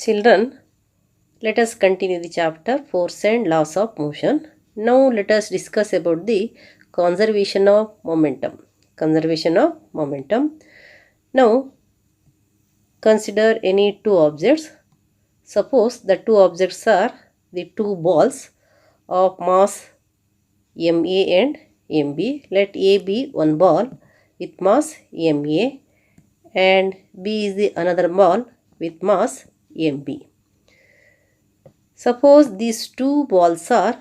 Children, let us continue the chapter Force and Laws of Motion. Now let us discuss about the conservation of momentum. Conservation of momentum. Now consider any two objects. Suppose the two objects are the two balls of mass MA and MB. Let A be one ball with mass MA and B is the another ball with mass MB. Suppose these two balls are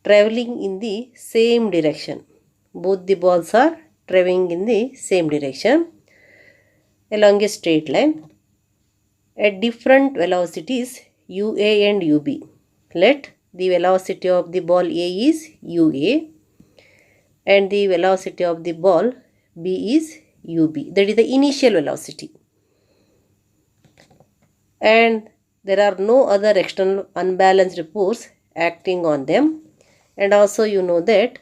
traveling in the same direction. Both the balls are traveling in the same direction along a straight line at different velocities UA and UB. Let the velocity of the ball A is UA and the velocity of the ball B is UB. That is the initial velocity. And there are no other external unbalanced force acting on them. And also you know that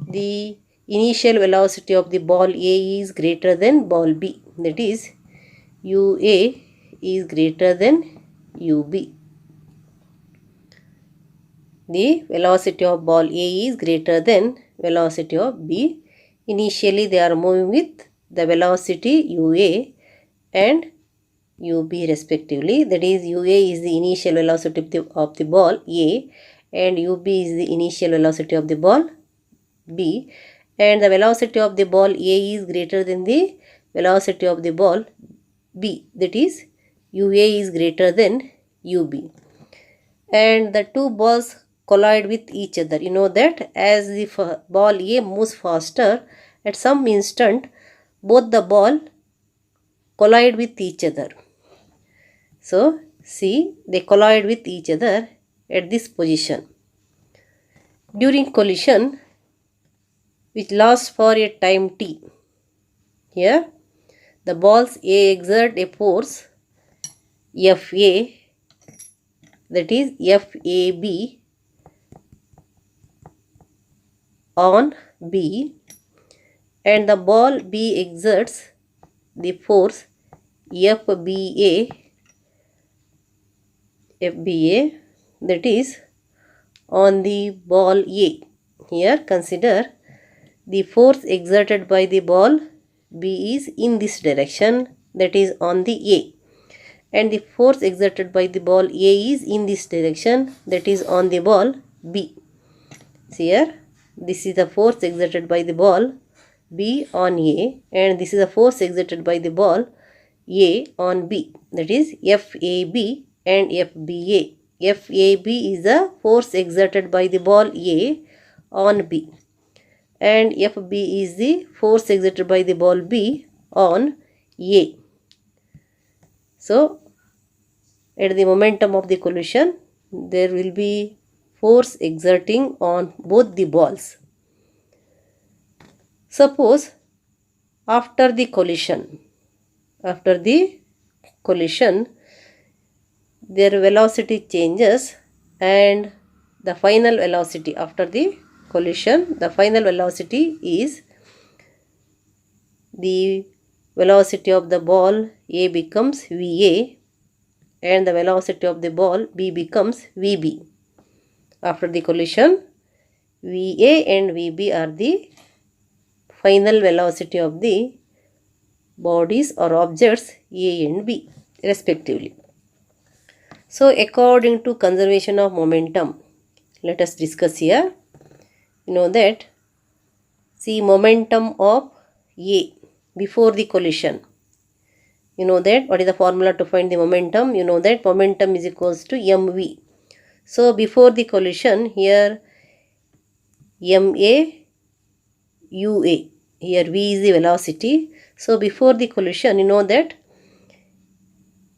the initial velocity of the ball A is greater than ball B. That is UA is greater than UB. The velocity of ball A is greater than velocity of B. Initially they are moving with the velocity UA and UB respectively. That is UA is the initial velocity of the ball A and UB is the initial velocity of the ball B, and the velocity of the ball A is greater than the velocity of the ball B. That is UA is greater than UB. And the two balls collide with each other. You know that as the ball A moves faster, at some instant both the ball collide with each other. So see, they collide with each other at this position. During collision, which lasts for a time t, here the balls A exert a force Fa, that is Fab on B, and the ball B exerts the force FBA, that is on the ball A. Here consider the force exerted by the ball B is in this direction, that is on the A, and the force exerted by the ball A is in this direction, that is on the ball B. See here, this is the force exerted by the ball B on A and this is the force exerted by the ball A on B, that is FAB and FBA. FAB is the force exerted by the ball A on B and FB is the force exerted by the ball B on A. So at the momentum of the collision, there will be force exerting on both the balls. Suppose after the collision, their velocity changes and the final velocity after the collision, the final velocity is the velocity of the ball A becomes VA and the velocity of the ball B becomes VB. After the collision, VA and VB are the final velocity of the bodies or objects A and B respectively. So according to conservation of momentum, let us discuss here. You know that, see, momentum of A before the collision. You know that what is the formula to find the momentum? You know that momentum is equals to mv. So before the collision, here ma ua, here v is the velocity. So before the collision, you know that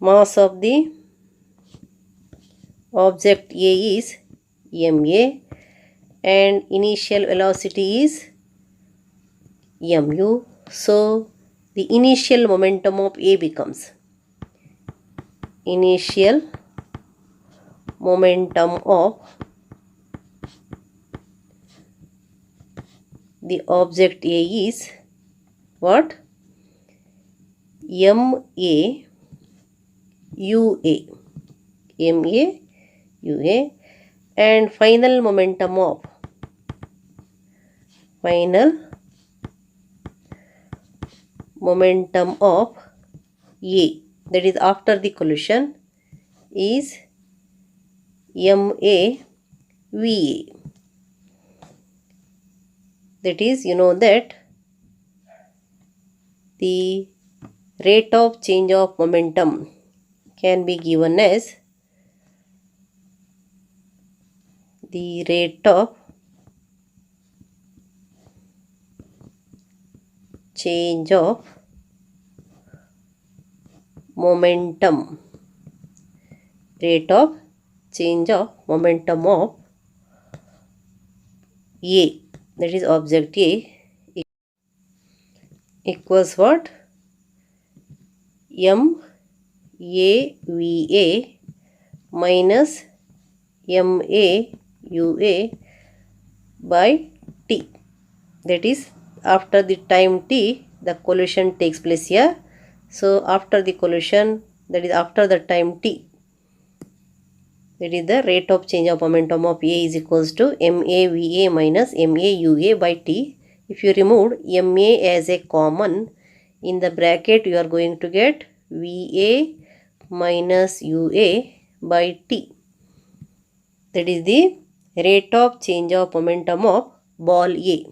mass of the object A is ma and initial velocity is mu. So the initial momentum of A becomes initial momentum of the object A is what? Ma UA, MA, UA, and final momentum of A, that is after the collision, is MA, VA. That is, you know that the rate of change of momentum can be given as the rate of change of momentum, rate of change of momentum of A, that is object A, equals what? MAVA minus MAUA by T. That is, after the time T, the collision takes place here. So after the collision, that is after the time T, that is the rate of change of momentum of A is equals to MAVA minus MAUA by T. If you remove MA as a common, in the bracket you are going to get VA minus UA by T. That is the rate of change of momentum of ball A.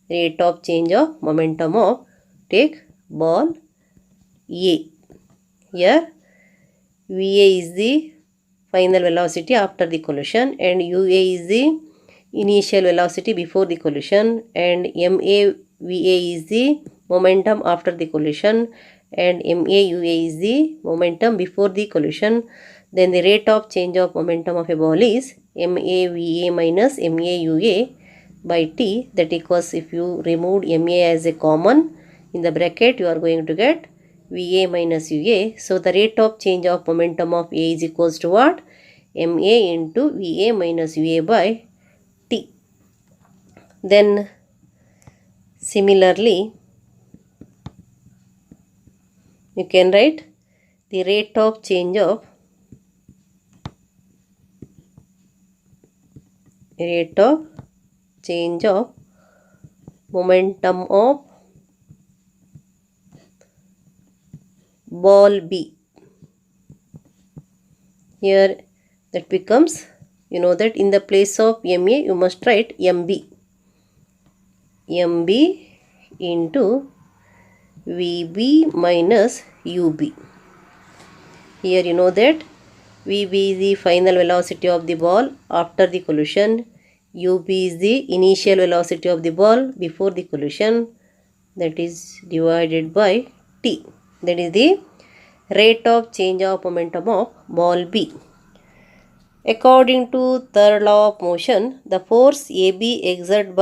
Rate of change of momentum of, take ball A. Here VA is the final velocity after the collision and UA is the initial velocity before the collision, and MAVA is the momentum after the collision and MAUA is the momentum before the collision. Then the rate of change of momentum of a ball is MAVA minus MAUA by T. That equals, if you removed MA as a common, in the bracket you are going to get VA minus UA. So the rate of change of momentum of A is equals to what? MA into VA minus UA by T. Then similarly, you can write the rate of change of momentum of ball B. Here that becomes, you know that in the place of MA you must write MB into VB minus UB. Here you know that VB is the final velocity of the ball after the collision, UB is the initial velocity of the ball before the collision, that is divided by T. That is the rate of change of momentum of ball B. According to third law of motion, the force AB exerted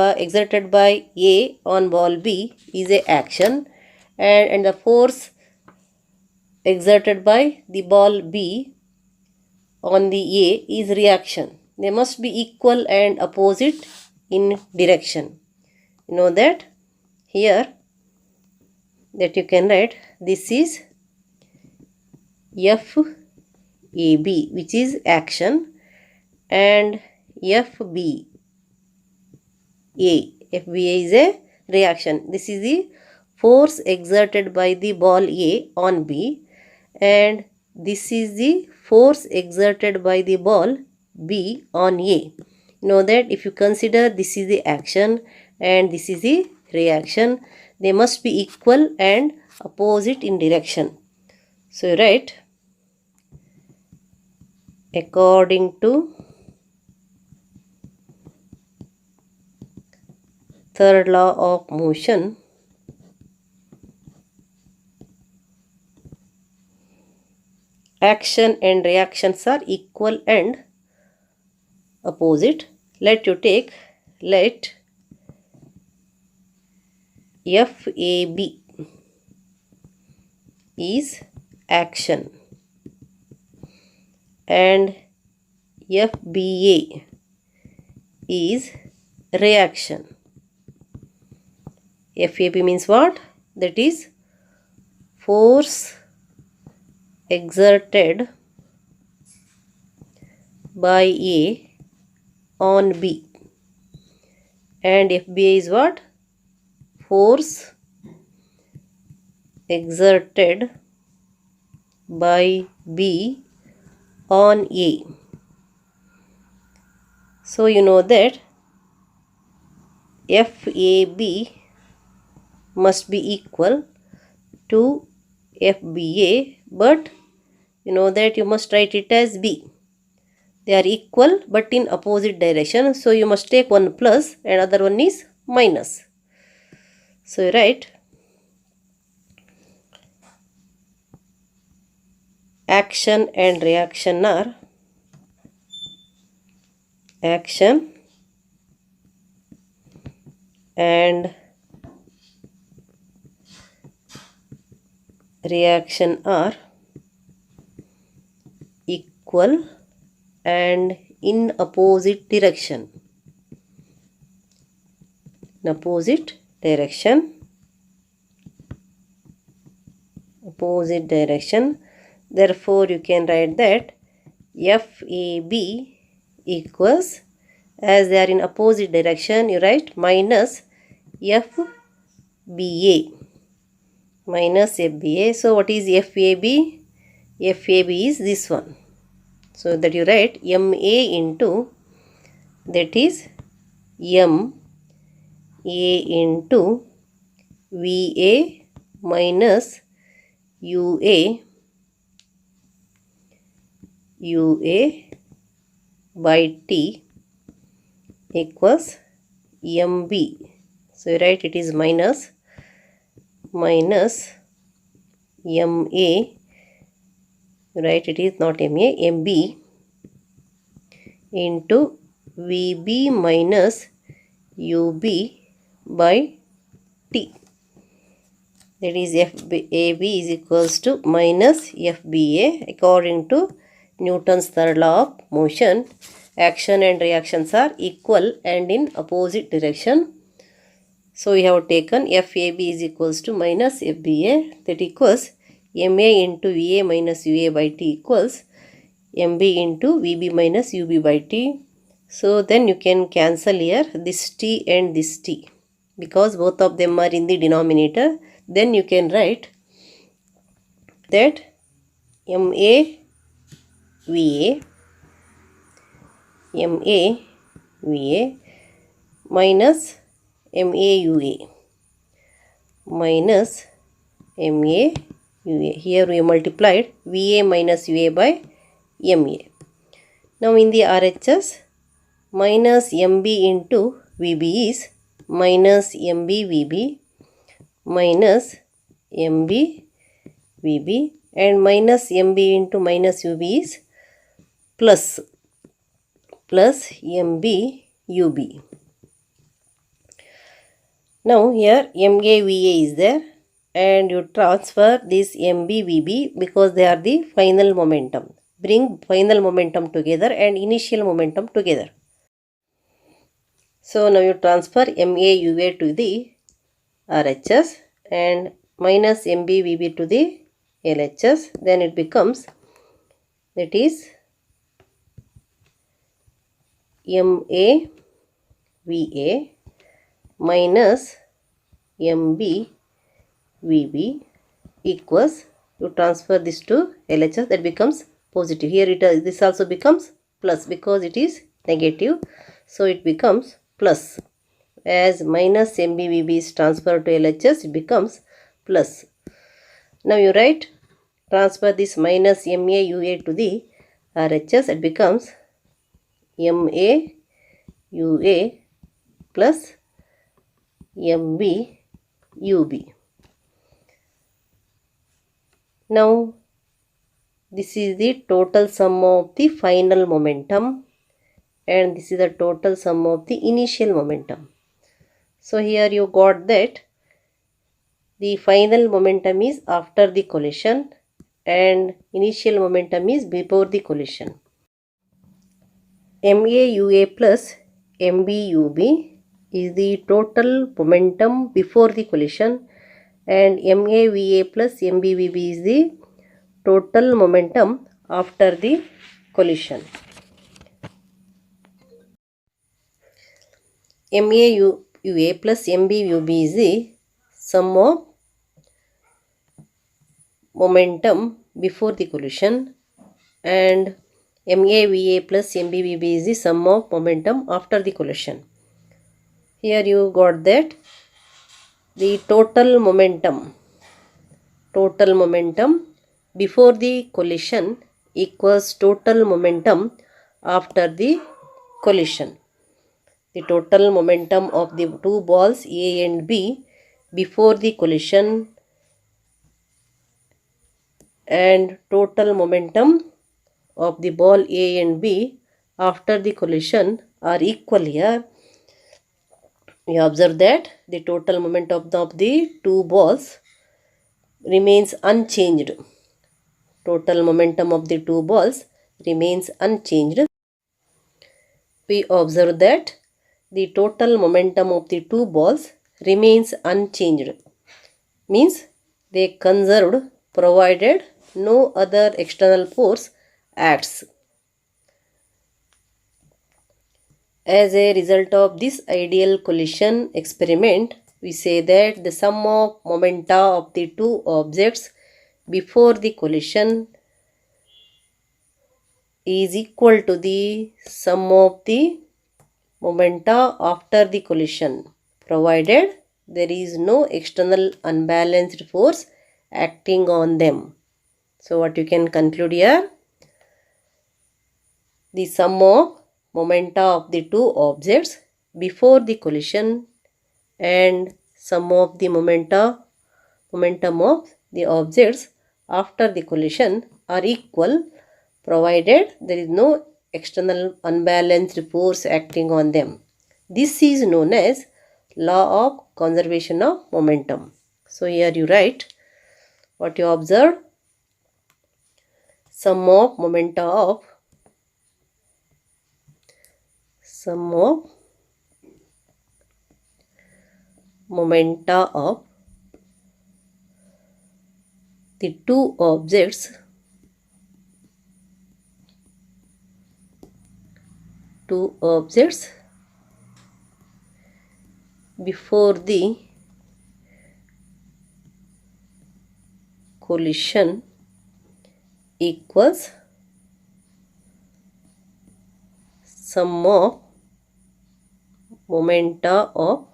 by A on ball B is a action, and the force exerted by the ball B on the A is reaction. They must be equal and opposite in direction. You know that here, that you can write, this is FAB, which is action, and FBA is a reaction. This is the force exerted by the ball A on B, and this is the force exerted by the ball B on A. You know that if you consider this is the action and this is the reaction, they must be equal and opposite in direction. So write, according to third law of motion, action and reactions are equal and opposite. Let FAB is action and FBA is reaction. FAB means what? That is force exerted by A on B, and FBA is what? Force exerted by B on A. So you know that FAB must be equal to FBA, but you know that you must write it as B. They are equal but in opposite direction, so you must take one plus and other one is minus. So you write action and reaction are action and reaction are equal and in opposite direction. In opposite direction. Therefore, you can write that FAB equals, as they are in opposite direction, you write minus FBA. Minus FBA. So, what is FAB? FAB is this one. So, that you write MA into, that is MA into VA minus UA by T equals MB. So, you write it is minus MA, right, it is not MA, MB into VB minus UB by T. That is FAB is equals to minus FBA. According to Newton's third law of motion, action and reactions are equal and in opposite direction. So, we have taken FAB is equals to minus FBA, that equals MA into VA minus UA by T equals MB into VB minus UB by T. So, then you can cancel here this T and this T because both of them are in the denominator. Then you can write that MA VA minus MAUA minus MAUA. Here we multiplied VA minus UA by MA. Now in the RHS, minus MB into VB is minus MB VB minus MB VB, and minus MB into minus UB is plus MB UB. Now here MAVA is there and you transfer this MB-VB because they are the final momentum. Bring final momentum together and initial momentum together. So now you transfer MAUA to the RHS and minus MB-VB to the LHS. Then it becomes, that is MAVA minus MB-VB equals, you transfer this to LHS, that becomes positive. Here this also becomes plus because it is negative. So it becomes plus. As minus MB-VB is transferred to LHS, it becomes plus. Now you write, transfer this minus MAUA to the RHS, it becomes MAUA plus MB-UB. Now this is the total sum of the final momentum and this is the total sum of the initial momentum. So here you got that the final momentum is after the collision and initial momentum is before the collision. MAUA plus MB-UB is the total momentum before the collision and MAVA plus MB-VB is the total momentum after the collision. MA plus MB is the sum of momentum before the collision, and MAVA plus MBVB is the sum of momentum after the collision. Here you got that the total momentum before the collision equals total momentum after the collision. The total momentum of the two balls A and B before the collision and total momentum of the ball A and B after the collision are equal here. We observe that the total momentum of the two balls remains unchanged. Total momentum of the two balls remains unchanged. We observe that the total momentum of the two balls remains unchanged. Means they conserved provided no other external force acts. As a result of this ideal collision experiment, we say that the sum of momenta of the two objects before the collision is equal to the sum of the momenta after the collision, provided there is no external unbalanced force acting on them. So what you can conclude here? The sum of momenta of the two objects before the collision and sum of the momentum of the objects after the collision are equal, provided there is no external unbalanced force acting on them. This is known as law of conservation of momentum. So here you write what you observe. Sum of momenta of the two objects before the collision equals sum of momenta of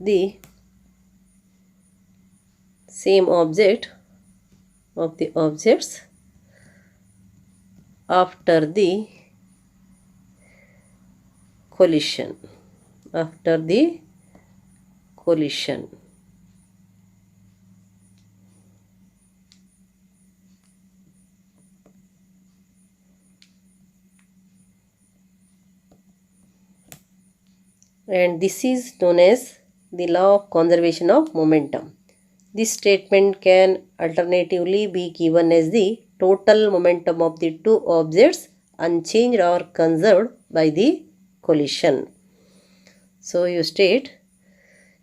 the same object of the objects after the collision. And this is known as the law of conservation of momentum. This statement can alternatively be given as the total momentum of the two objects unchanged or conserved by the collision. So you state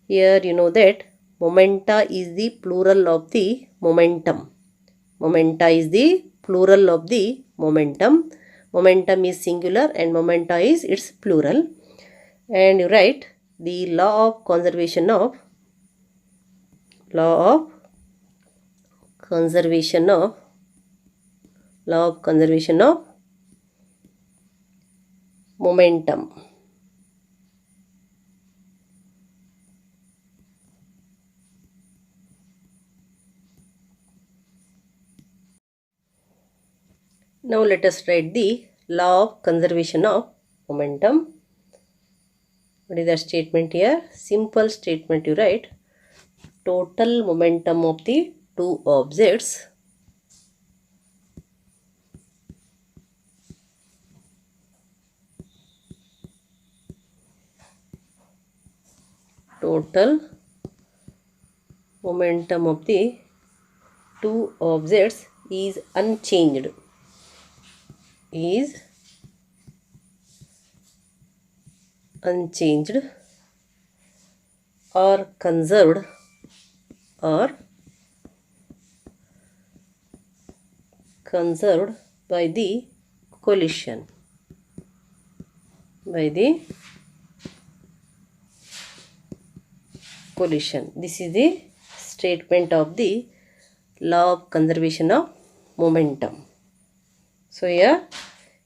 here, you know that momenta is the plural of the momentum. Momenta is the plural of the momentum. Momentum is singular and momenta is its plural. And you write the law of conservation of momentum. Now let us write the law of conservation of momentum. What is the statement here? Simple statement you write. Total momentum of the two objects is unchanged. Or conserved are conserved by the collision. This is the statement of the law of conservation of momentum. So here,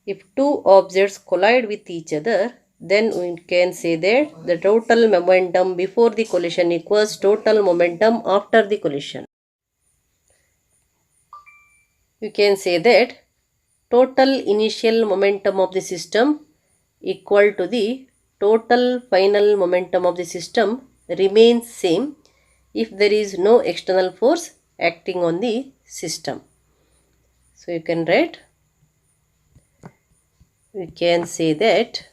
if two objects collide with each other, then we can say that the total momentum before the collision equals total momentum after the collision. You can say that total initial momentum of the system equal to the total final momentum of the system remains same if there is no external force acting on the system. So you can write, we can say that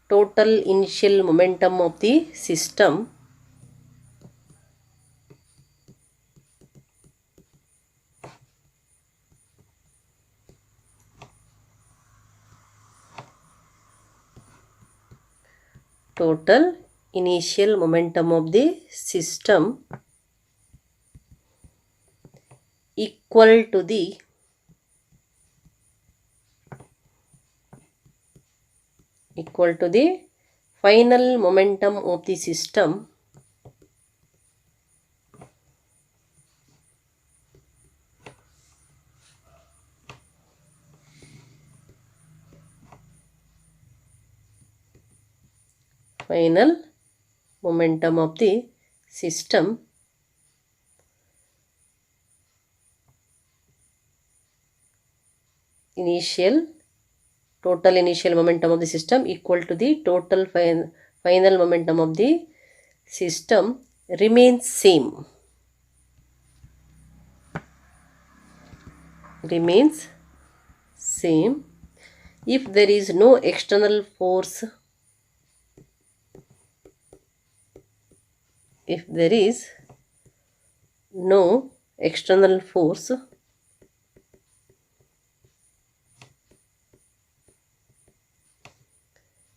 total initial momentum of the system equal to the final momentum of the system total initial momentum of the system equal to the total final momentum of the system remains same if there is no external force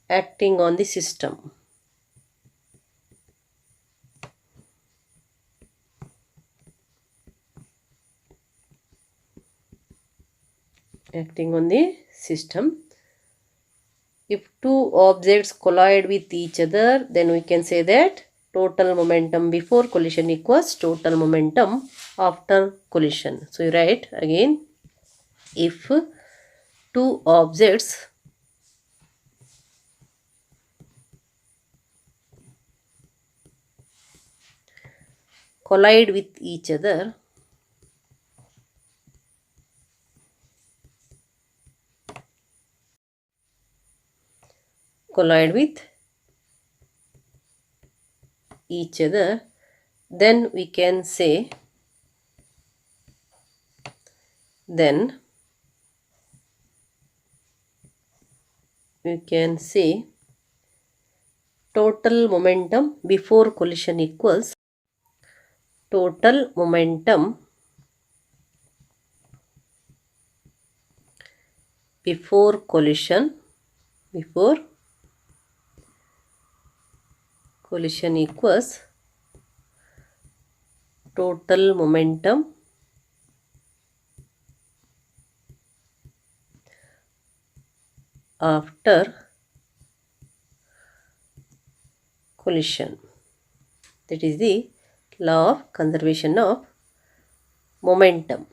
acting on the system. If two objects collide with each other, then we can say that total momentum before collision equals total momentum after collision. So you write again, if two objects collide with each other, then we can say total momentum before collision equals total momentum before collision equals total momentum after collision. That is the law of conservation of momentum.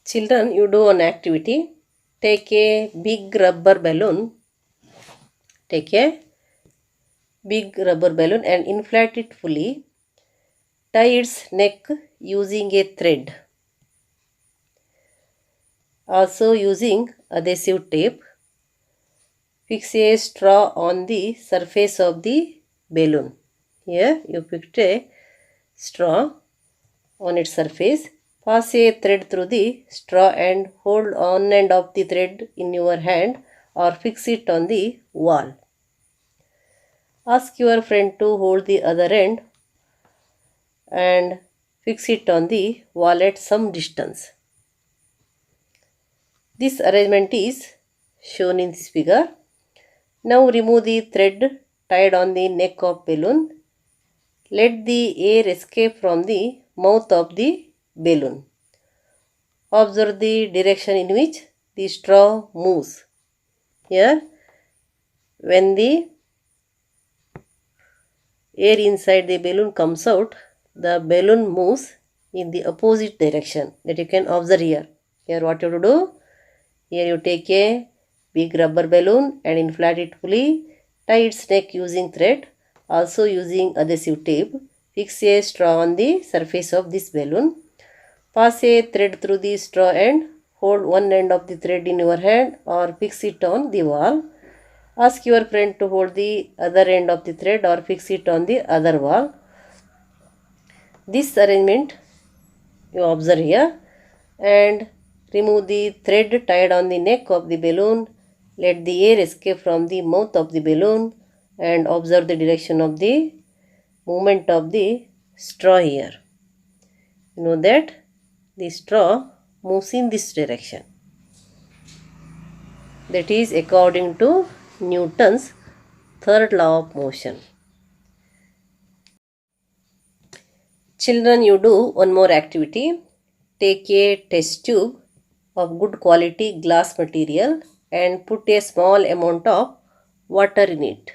Children, you do an activity. Take a big rubber balloon. And inflate it fully. Tie its neck using a thread. Also using adhesive tape. Fix a straw on the surface of the balloon. Here you picked a straw on its surface. Pass a thread through the straw and hold on end of the thread in your hand or fix it on the wall. Ask your friend to hold the other end and fix it on the wall at some distance. This arrangement is shown in this figure. Now remove the thread tied on the neck of balloon. Let the air escape from the mouth of the balloon. Observe the direction in which the straw moves. Here, when the air inside the balloon comes out, the balloon moves in the opposite direction. That you can observe here. Here what you have to do? Here you take a big rubber balloon and inflate it fully. Tie its neck using thread. Also using adhesive tape. Fix a straw on the surface of this balloon. Pass a thread through the straw and hold one end of the thread in your hand or fix it on the wall. Ask your friend to hold the other end of the thread or fix it on the other wall. This arrangement you observe here, and remove the thread tied on the neck of the balloon. Let the air escape from the mouth of the balloon and observe the direction of the movement of the straw here. You know that the straw moves in this direction. That is according to Newton's third law of motion. Children, you do one more activity. Take a test tube of good quality glass material and put a small amount of water in it.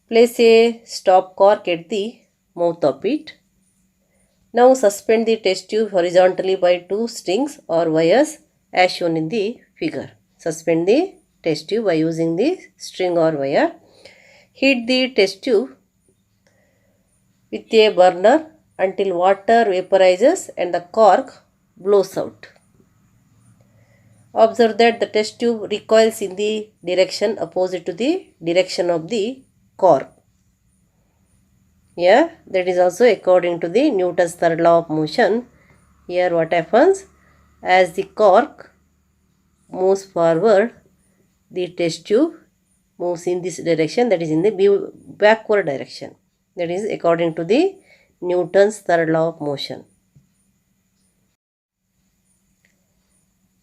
Place a stop cork at the mouth of it. Now suspend the test tube horizontally by two strings or wires as shown in the figure. Suspend the test tube by using the string or wire. Heat the test tube with a burner until water vaporizes and the cork blows out. Observe that the test tube recoils in the direction opposite to the direction of the cork. Here, that is also according to the Newton's third law of motion. Here what happens? As the cork moves forward, the test tube moves in this direction, that is in the backward direction. That is according to the Newton's third law of motion.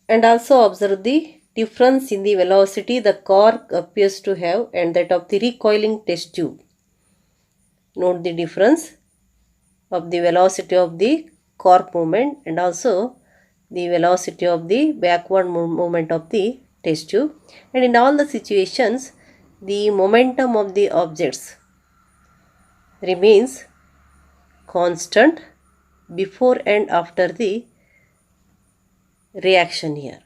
And also observe the difference in the velocity the cork appears to have and that of the recoiling test tube. Note the difference of the velocity of the cork movement and also the velocity of the backward movement of the test tube. And in all the situations, the momentum of the objects remains constant before and after the reaction here.